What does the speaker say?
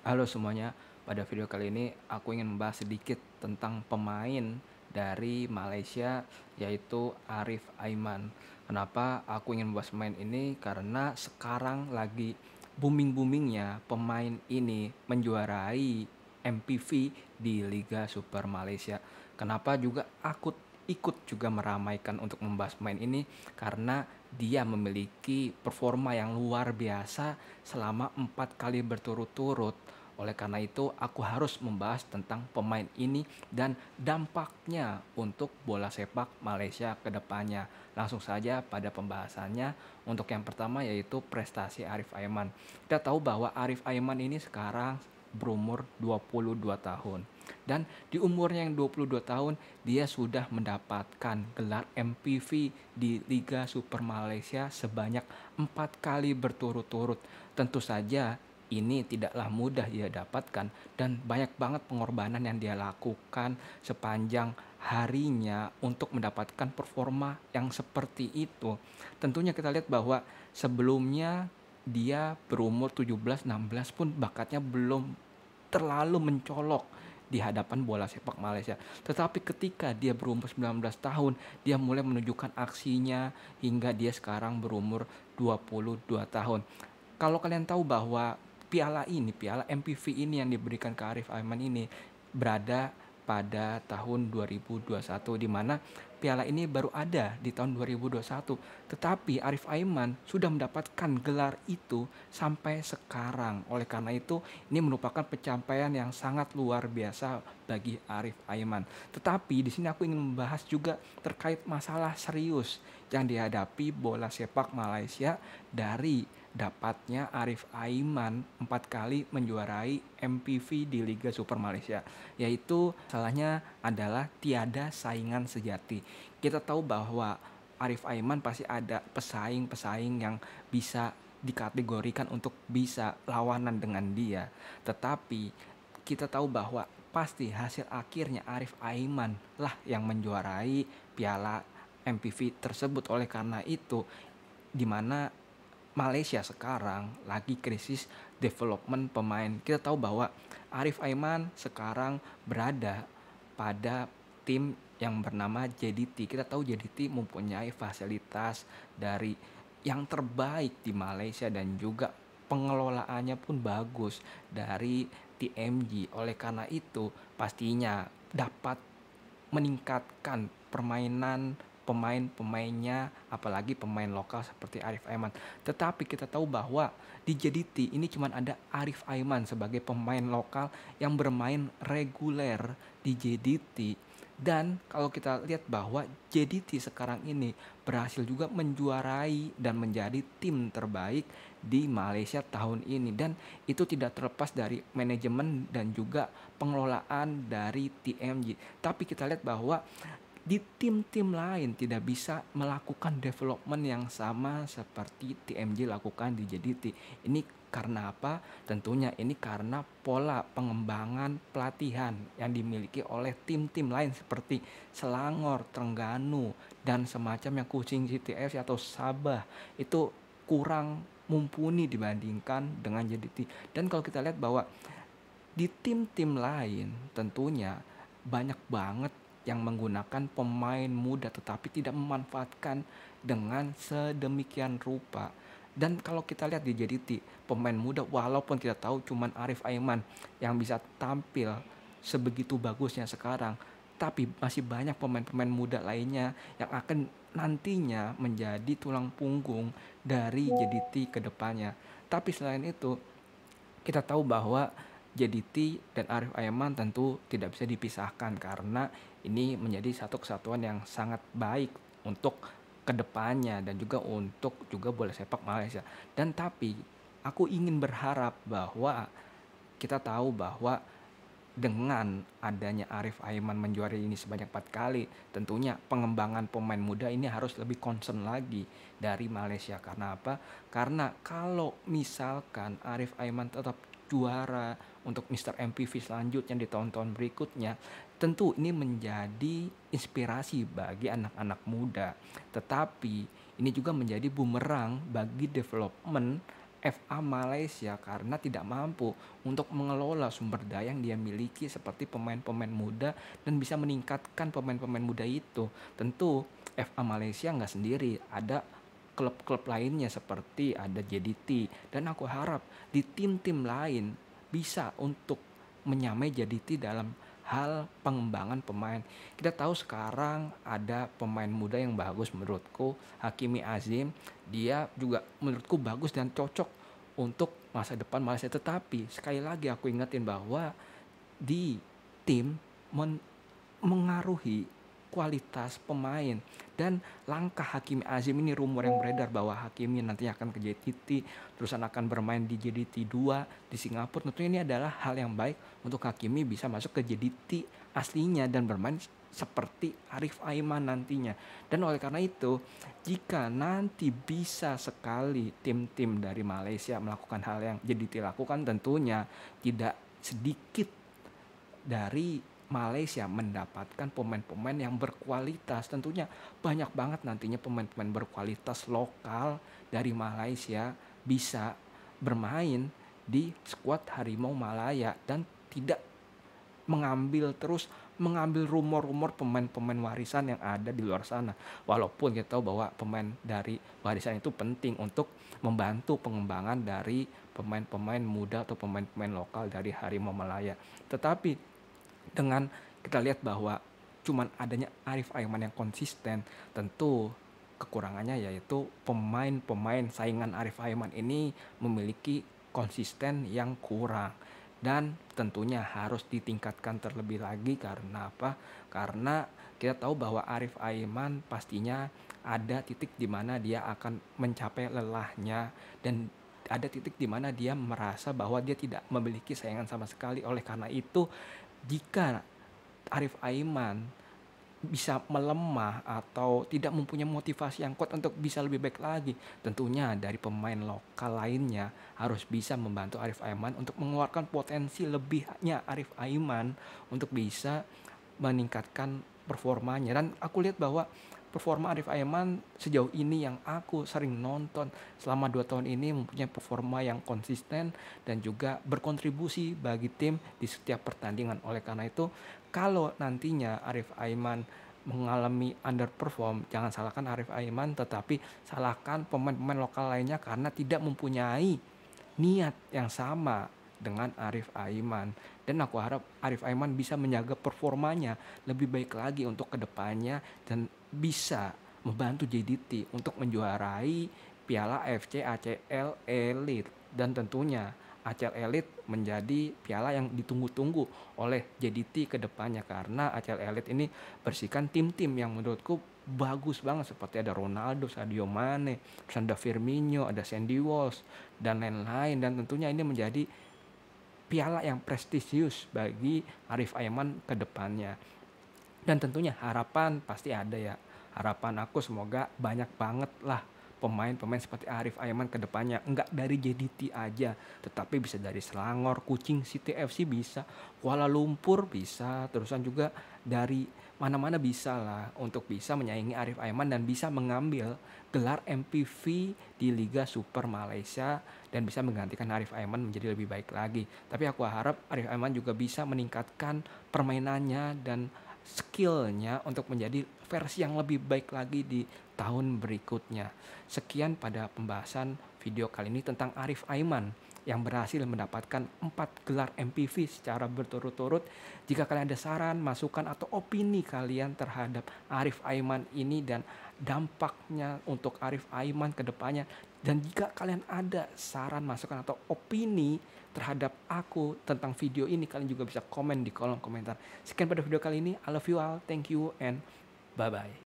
Halo semuanya, pada video kali ini aku ingin membahas sedikit tentang pemain dari Malaysia yaitu Arif Aiman. Kenapa aku ingin membahas pemain ini? Karena sekarang lagi booming-boomingnya pemain ini menjuarai MPV di Liga Super Malaysia. Kenapa juga aku ikut juga meramaikan untuk membahas pemain ini? Karena dia memiliki performa yang luar biasa selama 4 kali berturut-turut. Oleh karena itu, aku harus membahas tentang pemain ini dan dampaknya untuk bola sepak Malaysia ke depannya. Langsung saja pada pembahasannya. Untuk yang pertama yaitu prestasi Arif Aiman. Kita tahu bahwa Arif Aiman ini sekarang berumur 22 tahun. Dan di umurnya yang 22 tahun, dia sudah mendapatkan gelar MPV di Liga Super Malaysia sebanyak 4 kali berturut-turut. Tentu saja ini tidaklah mudah dia dapatkan dan banyak banget pengorbanan yang dia lakukan sepanjang harinya untuk mendapatkan performa yang seperti itu. Tentunya kita lihat bahwa sebelumnya dia berumur 17-16 pun bakatnya belum terlalu mencolok di hadapan bola sepak Malaysia. Tetapi ketika dia berumur 19 tahun, dia mulai menunjukkan aksinya hingga dia sekarang berumur 22 tahun. Kalau kalian tahu bahwa piala MPV ini yang diberikan ke Arif Aiman ini berada pada tahun 2021, di mana piala ini baru ada di tahun 2021. Tetapi Arif Aiman sudah mendapatkan gelar itu sampai sekarang. Oleh karena itu, ini merupakan pencapaian yang sangat luar biasa bagi Arif Aiman. Tetapi di sini aku ingin membahas juga terkait masalah serius yang dihadapi bola sepak Malaysia dari dapatnya Arif Aiman 4 kali menjuarai MPV di Liga Super Malaysia, yaitu salahnya adalah tiada saingan sejati. Kita tahu bahwa Arif Aiman pasti ada pesaing-pesaing yang bisa dikategorikan untuk bisa lawanan dengan dia, tetapi kita tahu bahwa pasti hasil akhirnya Arif Aiman lah yang menjuarai piala MPV tersebut. Oleh karena itu, di mana Malaysia sekarang lagi krisis development pemain. Kita tahu bahwa Arif Aiman sekarang berada pada tim yang bernama JDT. Kita tahu JDT mempunyai fasilitas dari yang terbaik di Malaysia dan juga pengelolaannya pun bagus dari TMG. Oleh karena itu, pastinya dapat meningkatkan permainan pemain-pemainnya, apalagi pemain lokal seperti Arif Aiman. Tetapi kita tahu bahwa di JDT ini cuma ada Arif Aiman sebagai pemain lokal yang bermain reguler di JDT. Dan kalau kita lihat bahwa JDT sekarang ini berhasil juga menjuarai dan menjadi tim terbaik di Malaysia tahun ini, dan itu tidak terlepas dari manajemen dan juga pengelolaan dari TMG. Tapi kita lihat bahwa di tim-tim lain tidak bisa melakukan development yang sama seperti TMJ lakukan di JDT. Ini karena apa? Tentunya ini karena pola pengembangan pelatihan yang dimiliki oleh tim-tim lain seperti Selangor, Terengganu, dan semacam yang Kuching City FC atau Sabah itu kurang mumpuni dibandingkan dengan JDT. Dan kalau kita lihat bahwa di tim-tim lain tentunya banyak banget yang menggunakan pemain muda tetapi tidak memanfaatkan dengan sedemikian rupa. Dan kalau kita lihat di JDT, pemain muda walaupun kita tahu cuman Arif Aiman yang bisa tampil sebegitu bagusnya sekarang, tapi masih banyak pemain-pemain muda lainnya yang akan nantinya menjadi tulang punggung dari JDT ke depannya. Tapi selain itu, kita tahu bahwa JDT dan Arif Aiman tentu tidak bisa dipisahkan karena ini menjadi satu kesatuan yang sangat baik untuk kedepannya dan juga untuk juga bola sepak Malaysia. Dan tapi aku ingin berharap bahwa kita tahu bahwa dengan adanya Arif Aiman menjuarai ini sebanyak 4 kali, tentunya pengembangan pemain muda ini harus lebih concern lagi dari Malaysia. Karena apa? Karena kalau misalkan Arif Aiman tetap juara untuk Mister MPV selanjutnya di tahun-tahun berikutnya, tentu ini menjadi inspirasi bagi anak-anak muda. Tetapi ini juga menjadi bumerang bagi development FA Malaysia karena tidak mampu untuk mengelola sumber daya yang dia miliki seperti pemain-pemain muda dan bisa meningkatkan pemain-pemain muda itu. Tentu FA Malaysia nggak sendiri, ada klub-klub lainnya seperti ada JDT, dan aku harap di tim-tim lain bisa untuk menyamai JDT dalam hal pengembangan pemain. Kita tahu sekarang ada pemain muda yang bagus menurutku, Hakimi Azim. Dia juga menurutku bagus dan cocok untuk masa depan Malaysia. Tetapi sekali lagi aku ingetin bahwa di tim mengaruhi kualitas pemain, dan langkah Hakimi Azim ini, rumor yang beredar bahwa Hakimi nantinya akan ke JDT terusan akan bermain di JDT 2 di Singapura. Tentunya ini adalah hal yang baik untuk Hakimi bisa masuk ke JDT aslinya dan bermain seperti Arif Aiman nantinya. Dan oleh karena itu, jika nanti bisa sekali tim-tim dari Malaysia melakukan hal yang JDT lakukan, tentunya tidak sedikit dari Malaysia mendapatkan pemain-pemain yang berkualitas. Tentunya banyak banget nantinya pemain-pemain berkualitas lokal dari Malaysia bisa bermain di skuad Harimau Malaya dan tidak mengambil rumor-rumor pemain-pemain warisan yang ada di luar sana. Walaupun kita tahu bahwa pemain dari warisan itu penting untuk membantu pengembangan dari pemain-pemain muda atau pemain-pemain lokal dari Harimau Malaya. Tetapi dengan kita lihat bahwa cuman adanya Arif Aiman yang konsisten, tentu kekurangannya yaitu pemain-pemain saingan Arif Aiman ini memiliki konsisten yang kurang, dan tentunya harus ditingkatkan terlebih lagi. Karena apa? Karena kita tahu bahwa Arif Aiman pastinya ada titik di mana dia akan mencapai lelahnya, dan ada titik di mana dia merasa bahwa dia tidak memiliki saingan sama sekali. Oleh karena itu, jika Arif Aiman bisa melemah atau tidak mempunyai motivasi yang kuat untuk bisa lebih baik lagi, tentunya dari pemain lokal lainnya harus bisa membantu Arif Aiman untuk mengeluarkan potensi lebihnya Arif Aiman untuk bisa meningkatkan performanya. Dan aku lihat bahwa performa Arif Aiman sejauh ini yang aku sering nonton selama 2 tahun ini mempunyai performa yang konsisten dan juga berkontribusi bagi tim di setiap pertandingan. Oleh karena itu, kalau nantinya Arif Aiman mengalami underperform, jangan salahkan Arif Aiman, tetapi salahkan pemain-pemain lokal lainnya karena tidak mempunyai niat yang sama dengan Arif Aiman. Dan aku harap Arif Aiman bisa menjaga performanya lebih baik lagi untuk kedepannya dan bisa membantu JDT untuk menjuarai Piala AFC ACL Elite. Dan tentunya ACL Elite menjadi piala yang ditunggu-tunggu oleh JDT kedepannya, karena ACL Elite ini bersihkan tim-tim yang menurutku bagus banget seperti ada Ronaldo, Sadio Mane, ada Firmino, ada Sandy Walsh dan lain-lain. Dan tentunya ini menjadi piala yang prestisius bagi Arif Aiman ke depannya. Dan tentunya harapan pasti ada ya. Harapan aku semoga banyak banget lah pemain-pemain seperti Arif Aiman ke depannya. Enggak dari JDT aja, tetapi bisa dari Selangor, Kuching City FC bisa, Kuala Lumpur bisa, terusan juga dari mana-mana bisa lah untuk bisa menyaingi Arif Aiman dan bisa mengambil gelar MPV di Liga Super Malaysia dan bisa menggantikan Arif Aiman menjadi lebih baik lagi. Tapi aku harap Arif Aiman juga bisa meningkatkan permainannya dan skillnya untuk menjadi versi yang lebih baik lagi di tahun berikutnya. Sekian pada pembahasan video kali ini tentang Arif Aiman yang berhasil mendapatkan 4 gelar MPV secara berturut-turut. Jika kalian ada saran, masukan, atau opini kalian terhadap Arif Aiman ini dan dampaknya untuk Arif Aiman ke depannya, dan jika kalian ada saran, masukan, atau opini terhadap aku tentang video ini, kalian juga bisa komen di kolom komentar. Sekian pada video kali ini. I love you all. Thank you and bye-bye.